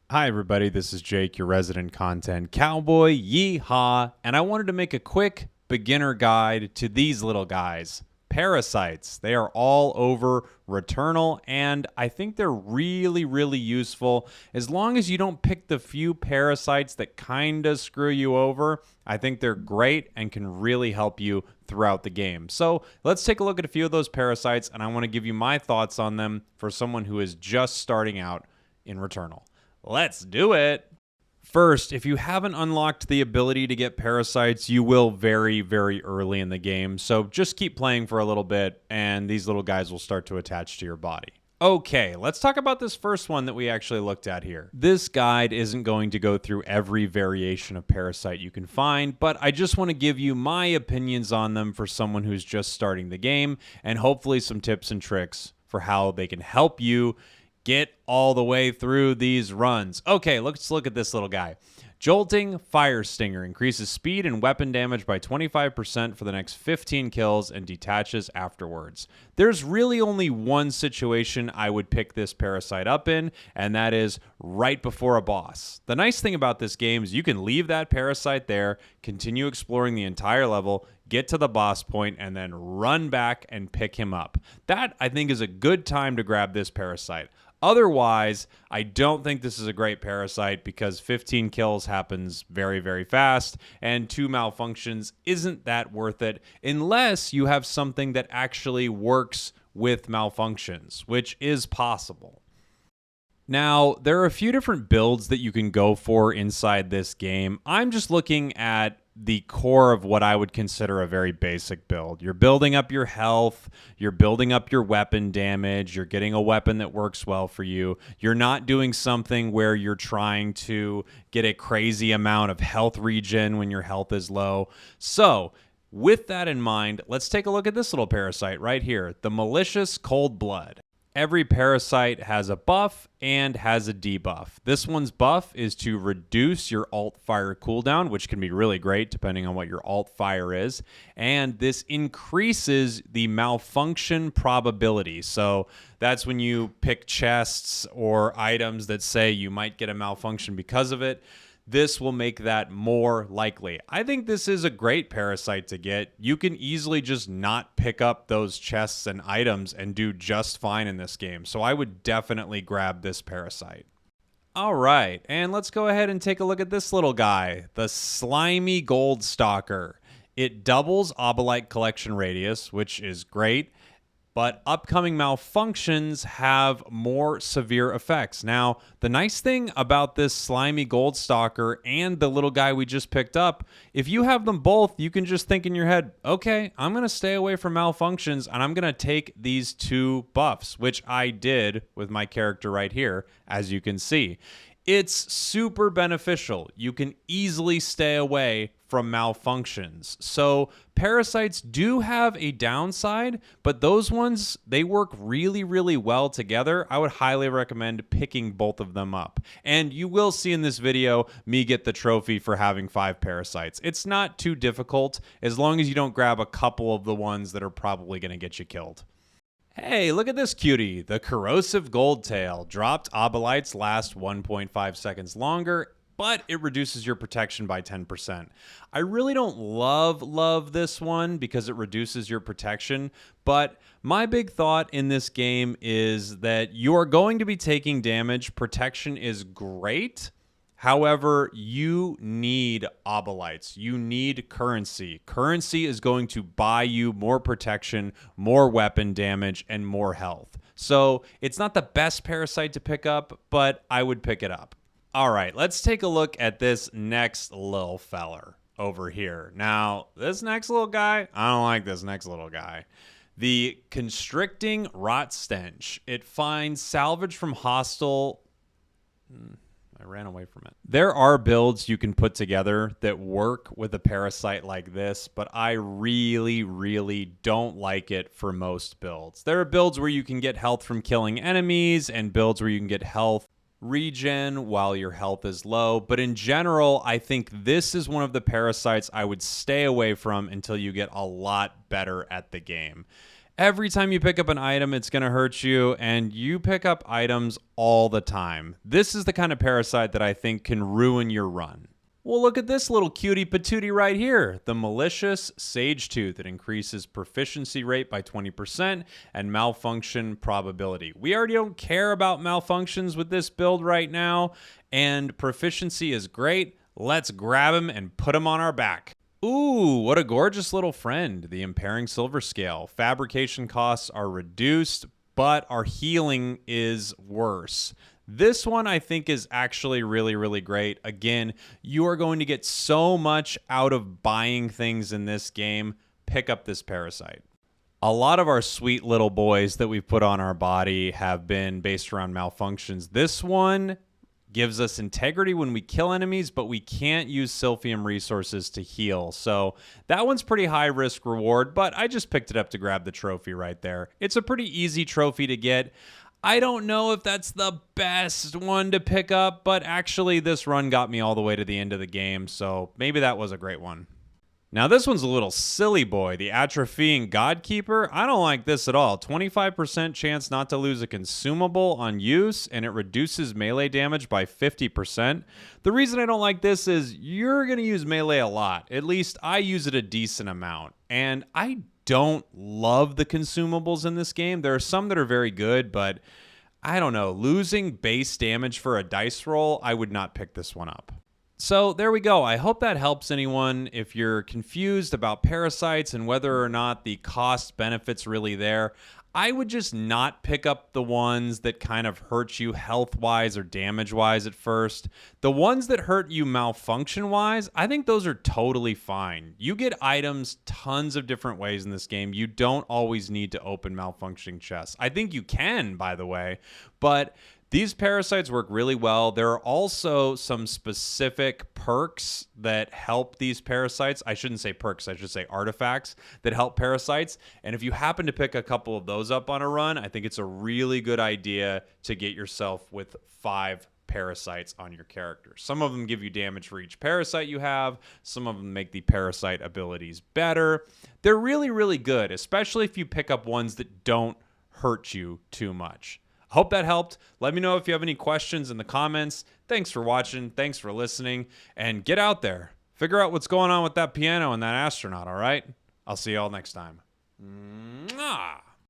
Hi everybody, this is Jake, your resident content cowboy, yeehaw, and I wanted to make a quick beginner guide to these little guys, parasites. They are all over Returnal, and I think they're really useful. As long as you don't pick the few parasites that kinda screw you over, I think they're great and can really help you throughout the game. So let's take a look at a few of those parasites, and I want to give you my thoughts on them for someone who is just starting out in Returnal. Let's do it. First, if you haven't unlocked the ability to get parasites, you will very early in the game. So just keep playing for a little bit and these little guys will start to attach to your body. Okay, let's talk about this first one that we actually looked at here. This guide isn't going to go through every variation of parasite you can find, but I just want to give you my opinions on them for someone who's just starting the game and hopefully some tips and tricks for how they can help you get all the way through these runs. Okay, let's look at this little guy. Jolting Fire Stinger increases speed and weapon damage by 25% for the next 15 kills and detaches afterwards. There's really only one situation I would pick this parasite up in, and that is right before a boss. The nice thing about this game is you can leave that parasite there, continue exploring the entire level, get to the boss point, and then run back and pick him up. That, I think, is a good time to grab this parasite. Otherwise, I don't think this is a great parasite because 15 kills happens very fast, and 2 malfunctions isn't that worth it unless you have something that actually works with malfunctions, which is possible. Now, there are a few different builds that you can go for inside this game. I'm just looking at the core of what I would consider a very basic build. You're building up your health, you're building up your weapon damage, you're getting a weapon that works well for you. You're not doing something where you're trying to get a crazy amount of health regen when your health is low. So, with that in mind, let's take a look at this little parasite right here, the Malicious Cold Blood. Every parasite has a buff and has a debuff. This one's buff is to reduce your alt fire cooldown, which can be really great depending on what your alt fire is. And this increases the malfunction probability. So that's when you pick chests or items that say you might get a malfunction because of it. This will make that more likely. I think this is a great parasite to get. You can easily just not pick up those chests and items and do just fine in this game. So I would definitely grab this parasite. All right, and let's go ahead and take a look at this little guy, the Slimey Gold Stalker. It doubles Obolite collection radius, which is great. But upcoming malfunctions have more severe effects. Now, the nice thing about this Slimy Gold Stalker and the little guy we just picked up, if you have them both, you can just think in your head, okay, I'm going to stay away from malfunctions and I'm going to take these 2 buffs, which I did with my character right here, as you can see. It's super beneficial. You can easily stay away from malfunctions. So parasites do have a downside, but those ones, they work really well together. I would highly recommend picking both of them up. And you will see in this video me get the trophy for having 5 parasites. It's not too difficult as long as you don't grab a couple of the ones that are probably going to get you killed. Hey, look at this cutie. The corrosive goldtail. Dropped Obolites last 1.5 seconds longer, but it reduces your protection by 10%. I really don't love this one because it reduces your protection, but my big thought in this game is that you are going to be taking damage. Protection is great. However, you need Obolites. You need currency. Currency is going to buy you more protection, more weapon damage, and more health. So it's not the best parasite to pick up, but I would pick it up. All right, let's take a look at this next little feller over here. Now, this next little guy, I don't like this next little guy. The Constricting Rot Stench. It finds salvage from hostile... I ran away from it. There are builds you can put together that work with a parasite like this, but I really don't like it for most builds. There are builds where you can get health from killing enemies and builds where you can get health regen while your health is low, but in general, I think this is one of the parasites I would stay away from until you get a lot better at the game. Every time you pick up an item, it's going to hurt you, and you pick up items all the time. This is the kind of parasite that I think can ruin your run. Well, look at this little cutie patootie right here. The Malicious Sage Tooth. It increases proficiency rate by 20% and malfunction probability. We already don't care about malfunctions with this build right now, and proficiency is great. Let's grab him and put him on our back. Ooh, what a gorgeous little friend. The Impairing Silver Scale. Fabrication costs are reduced, but our healing is worse. This one I think is actually really, really great. Again, you are going to get so much out of buying things in this game. Pick up this parasite. A lot of our sweet little boys that we've put on our body have been based around malfunctions. This one gives us integrity when we kill enemies, but we can't use Silphium resources to heal. So that one's pretty high risk reward, but I just picked it up to grab the trophy right there. It's a pretty easy trophy to get. I don't know if that's the best one to pick up, but actually this run got me all the way to the end of the game, so maybe that was a great one. Now this one's a little silly boy, the Atrophying Godkeeper. I don't like this at all. 25% chance not to lose a consumable on use, and it reduces melee damage by 50%. The reason I don't like this is you're going to use melee a lot. At least I use it a decent amount, and I don't love the consumables in this game. There are some that are very good, but I don't know. Losing base damage for a dice roll, I would not pick this one up. So there we go. I hope that helps anyone. If you're confused about parasites and whether or not the cost benefit's really there, I would just not pick up the ones that kind of hurt you health-wise or damage-wise at first. The ones that hurt you malfunction-wise, I think those are totally fine. You get items tons of different ways in this game. You don't always need to open malfunctioning chests. I think you can, by the way, but these parasites work really well. There are also some specific perks that help these parasites. I shouldn't say perks, I should say artifacts that help parasites. And if you happen to pick a couple of those up on a run, I think it's a really good idea to get yourself with 5 parasites on your character. Some of them give you damage for each parasite you have. Some of them make the parasite abilities better. They're really, really good, especially if you pick up ones that don't hurt you too much. Hope that helped. Let me know if you have any questions in the comments. Thanks for watching. Thanks for listening. And get out there. Figure out what's going on with that piano and that astronaut, all right? I'll see y'all next time. Mwah!